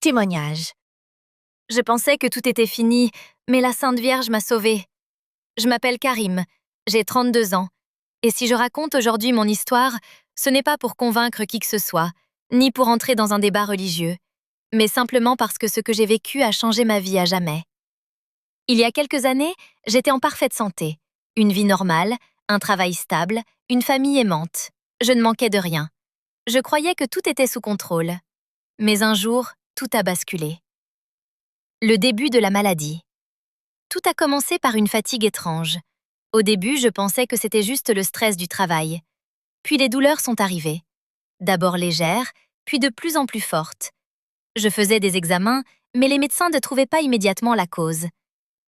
Témoignage. Je pensais que tout était fini, mais la Sainte Vierge m'a sauvée. Je m'appelle Karim, j'ai 32 ans, et si je raconte aujourd'hui mon histoire, ce n'est pas pour convaincre qui que ce soit, ni pour entrer dans un débat religieux, mais simplement parce que ce que j'ai vécu a changé ma vie à jamais. Il y a quelques années, j'étais en parfaite santé, une vie normale, un travail stable, une famille aimante. Je ne manquais de rien. Je croyais que tout était sous contrôle. Mais un jour, tout a basculé. Le début de la maladie. Tout a commencé par une fatigue étrange. Au début, je pensais que c'était juste le stress du travail. Puis les douleurs sont arrivées. D'abord légères, puis de plus en plus fortes. Je faisais des examens, mais les médecins ne trouvaient pas immédiatement la cause.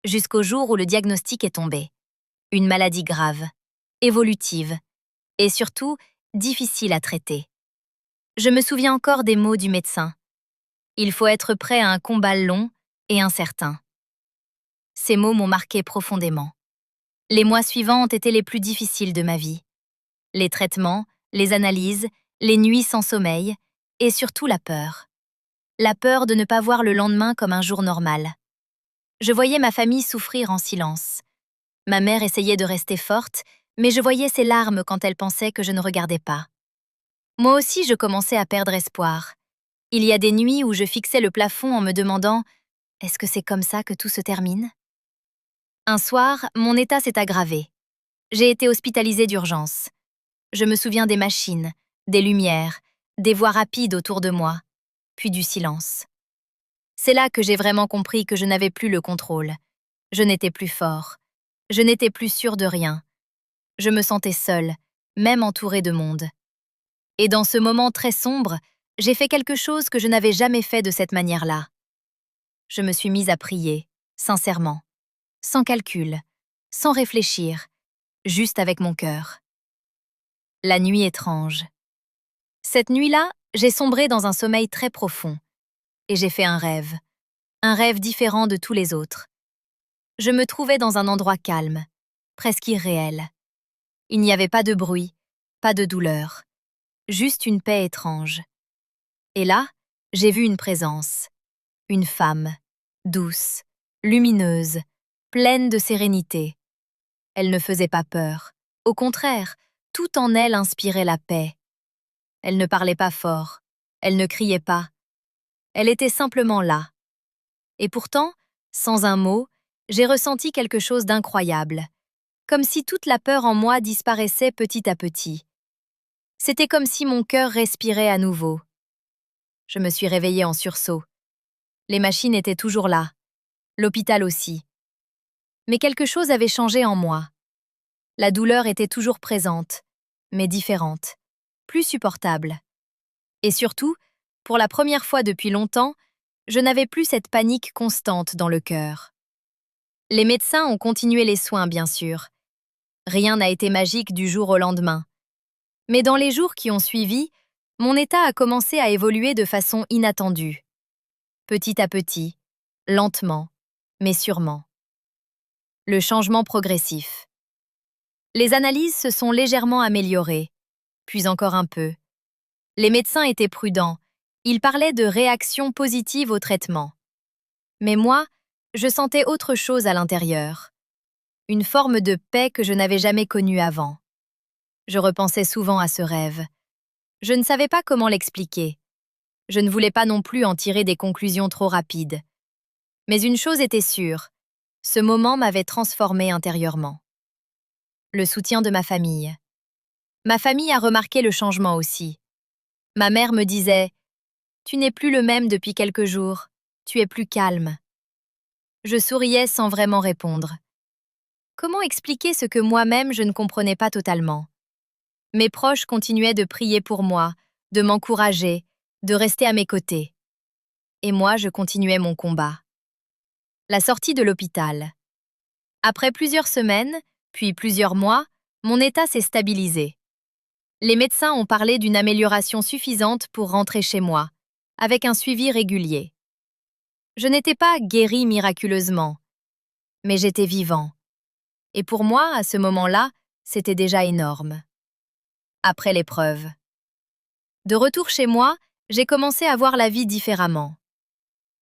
Jusqu'au jour où le diagnostic est tombé. Une maladie grave, évolutive, et surtout difficile à traiter. Je me souviens encore des mots du médecin. Il faut être prêt à un combat long et incertain. Ces mots m'ont marqué profondément. Les mois suivants ont été les plus difficiles de ma vie. Les traitements, les analyses, les nuits sans sommeil, et surtout la peur. La peur de ne pas voir le lendemain comme un jour normal. Je voyais ma famille souffrir en silence. Ma mère essayait de rester forte, mais je voyais ses larmes quand elle pensait que je ne regardais pas. Moi aussi, je commençais à perdre espoir. Il y a des nuits où je fixais le plafond en me demandant « Est-ce que c'est comme ça que tout se termine ?» Un soir, mon état s'est aggravé. J'ai été hospitalisée d'urgence. Je me souviens des machines, des lumières, des voix rapides autour de moi, puis du silence. C'est là que j'ai vraiment compris que je n'avais plus le contrôle. Je n'étais plus fort. Je n'étais plus sûre de rien. Je me sentais seule, même entourée de monde. Et dans ce moment très sombre, j'ai fait quelque chose que je n'avais jamais fait de cette manière-là. Je me suis mise à prier, sincèrement, sans calcul, sans réfléchir, juste avec mon cœur. La nuit étrange. Cette nuit-là, j'ai sombré dans un sommeil très profond. Et j'ai fait un rêve différent de tous les autres. Je me trouvais dans un endroit calme, presque irréel. Il n'y avait pas de bruit, pas de douleur, juste une paix étrange. Et là, j'ai vu une présence, une femme, douce, lumineuse, pleine de sérénité. Elle ne faisait pas peur. Au contraire, tout en elle inspirait la paix. Elle ne parlait pas fort, elle ne criait pas. Elle était simplement là. Et pourtant, sans un mot, j'ai ressenti quelque chose d'incroyable, comme si toute la peur en moi disparaissait petit à petit. C'était comme si mon cœur respirait à nouveau. Je me suis réveillée en sursaut. Les machines étaient toujours là, l'hôpital aussi. Mais quelque chose avait changé en moi. La douleur était toujours présente, mais différente, plus supportable. Et surtout, pour la première fois depuis longtemps, je n'avais plus cette panique constante dans le cœur. Les médecins ont continué les soins, bien sûr. Rien n'a été magique du jour au lendemain. Mais dans les jours qui ont suivi, mon état a commencé à évoluer de façon inattendue. Petit à petit, lentement, mais sûrement. Le changement progressif. Les analyses se sont légèrement améliorées, puis encore un peu. Les médecins étaient prudents. Ils parlaient de réaction positive au traitement. Mais moi, je sentais autre chose à l'intérieur. Une forme de paix que je n'avais jamais connue avant. Je repensais souvent à ce rêve. Je ne savais pas comment l'expliquer. Je ne voulais pas non plus en tirer des conclusions trop rapides. Mais une chose était sûre, ce moment m'avait transformée intérieurement. Le soutien de ma famille. Ma famille a remarqué le changement aussi. Ma mère me disait « Tu n'es plus le même depuis quelques jours, tu es plus calme ». Je souriais sans vraiment répondre. Comment expliquer ce que moi-même je ne comprenais pas totalement? Mes proches continuaient de prier pour moi, de m'encourager, de rester à mes côtés. Et moi, je continuais mon combat. La sortie de l'hôpital. Après plusieurs semaines, puis plusieurs mois, mon état s'est stabilisé. Les médecins ont parlé d'une amélioration suffisante pour rentrer chez moi, avec un suivi régulier. Je n'étais pas guérie miraculeusement, mais j'étais vivant. Et pour moi, à ce moment-là, c'était déjà énorme. Après l'épreuve. De retour chez moi, j'ai commencé à voir la vie différemment.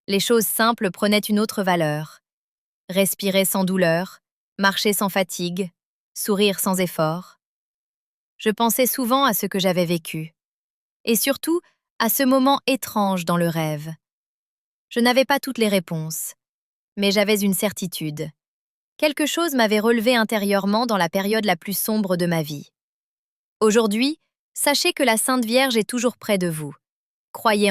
Les choses simples prenaient une autre valeur. Respirer sans douleur, marcher sans fatigue, sourire sans effort. Je pensais souvent à ce que j'avais vécu. Et surtout, à ce moment étrange dans le rêve. Je n'avais pas toutes les réponses, mais j'avais une certitude. Quelque chose m'avait relevé intérieurement dans la période la plus sombre de ma vie. Aujourd'hui, sachez que la Sainte Vierge est toujours près de vous. Croyez en